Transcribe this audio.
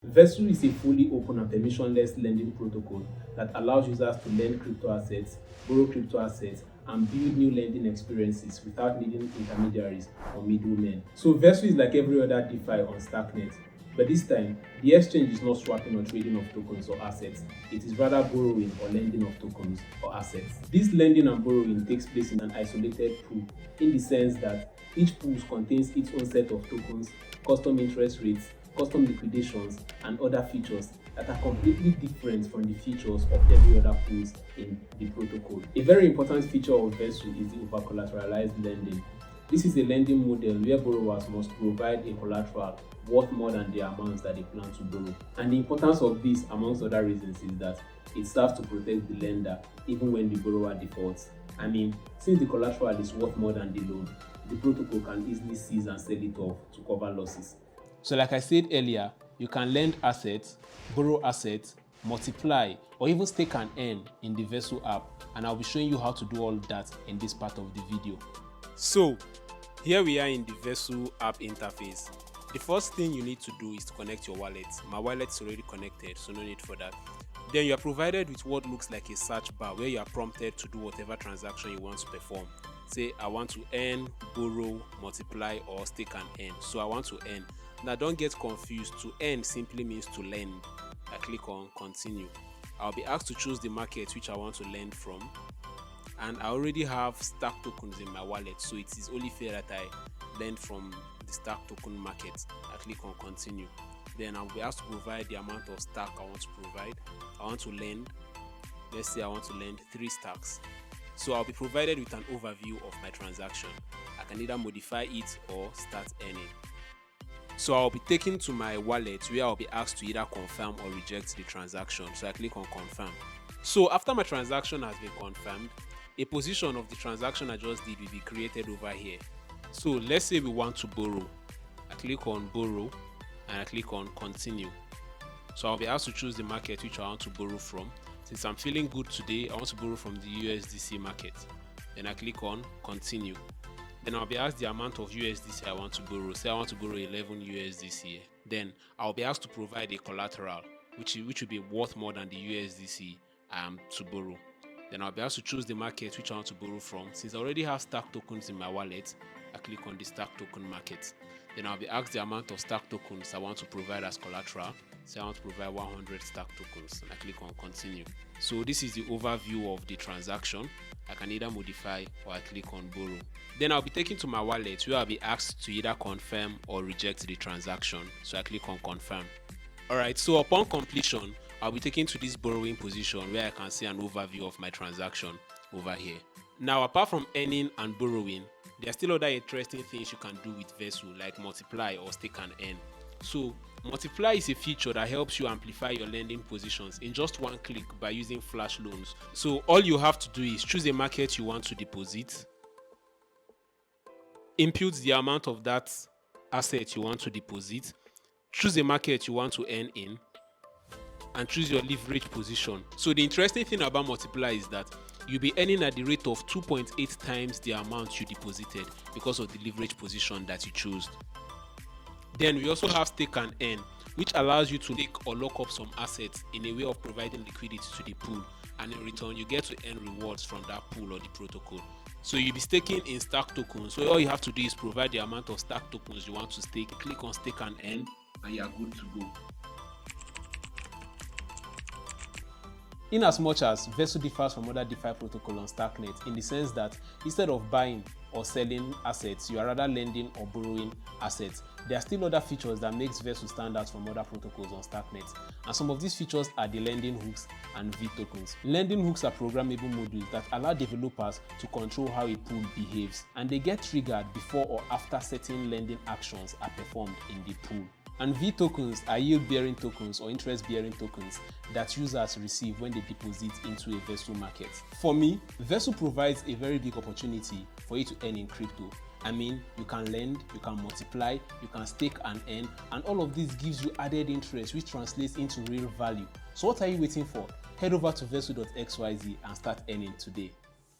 Vesu is a fully open and permissionless lending protocol that allows users to lend crypto assets, borrow crypto assets, and build new lending experiences without needing intermediaries or middlemen. So Vesu is like every other DeFi on Starknet, but this time, the exchange is not swapping or trading of tokens or assets, it is rather borrowing or lending of tokens or assets. This lending and borrowing takes place in an isolated pool in the sense that each pool contains its own set of tokens, custom interest rates, custom liquidations, and other features that are completely different from the features of every other pools in the protocol. A very important feature of Vesu is the overcollateralized lending. This is a lending model where borrowers must provide a collateral worth more than the amounts that they plan to borrow. And the importance of this, amongst other reasons, is that it serves to protect the lender even when the borrower defaults. I mean, since the collateral is worth more than the loan, the protocol can easily seize and sell it off to cover losses. So like I said earlier, you can lend assets, borrow assets, multiply, or even stake and earn in the Vesu app, and I'll be showing you how to do all that in this part of the video. So here we are in the Vesu app interface. The first thing you need to do is to connect your wallet. My wallet's already connected, so no need for that. Then you are provided with what looks like a search bar where you are prompted to do whatever transaction you want to perform. Say I want to earn, borrow, multiply, or stake and earn. So I want to earn. Now don't get confused, to earn simply means to lend. I click on continue. I'll be asked to choose the market which I want to lend from, and I already have stack tokens in my wallet, so it is only fair that I lend from the stack token market. I click on continue. Then I'll be asked to provide the amount of stack I want to provide. I want to lend, let's say I want to lend 3 stacks. So I'll be provided with an overview of my transaction. I can either modify it or start earning. So I'll be taken to my wallet where I'll be asked to either confirm or reject the transaction. So I click on confirm. So after my transaction has been confirmed, a position of the transaction I just did will be created over here. So let's say we want to borrow. I click on borrow and I click on continue. So I'll be asked to choose the market which I want to borrow from. Since I'm feeling good today, I want to borrow from the USDC market. Then I click on continue. Then I'll be asked the amount of USDC I want to borrow. Say I want to borrow 11 USDC. Then I'll be asked to provide a collateral which will be worth more than the USDC I am to borrow. Then I'll be asked to choose the market which I want to borrow from. Since I already have stack tokens in my wallet, I click on the stack token market. Then I'll be asked the amount of stack tokens I want to provide as collateral. So I want to provide 100 stack tokens, and I click on continue. So this is the overview of the transaction. I can either modify or I click on borrow. Then I'll be taken to my wallet where I'll be asked to either confirm or reject the transaction. So I click on confirm. Alright, so upon completion, I'll be taken to this borrowing position where I can see an overview of my transaction over here. Now, apart from earning and borrowing, there are still other interesting things you can do with Vesu, like multiply or stake and earn. So multiply is a feature that helps you amplify your lending positions in just one click by using flash loans. So all you have to do is choose a market you want to deposit, input the amount of that asset you want to deposit, choose a market you want to earn in, and choose your leverage position. So the interesting thing about multiply is that you'll be earning at the rate of 2.8 times the amount you deposited because of the leverage position that you chose. Then we also have stake and earn, which allows you to take or lock up some assets in a way of providing liquidity to the pool, and in return you get to earn rewards from that pool or the protocol. So you'll be staking in stack tokens. So all you have to do is provide the amount of stack tokens you want to stake, click on stake and earn, and you are good to go. In as much as Vesu differs from other DeFi protocols on Starknet in the sense that instead of buying or selling assets, you are rather lending or borrowing assets, there are still other features that makes Vesu stand out from other protocols on Starknet. And some of these features are the lending hooks and vTokens. Lending hooks are programmable modules that allow developers to control how a pool behaves, and they get triggered before or after certain lending actions are performed in the pool. And vTokens are yield-bearing tokens or interest-bearing tokens that users receive when they deposit into a Vesu market. For me, Vesu provides a very big opportunity for you to earn in crypto. I mean, you can lend, you can multiply, you can stake and earn, and all of this gives you added interest which translates into real value. So what are you waiting for? Head over to vesu.xyz and start earning today.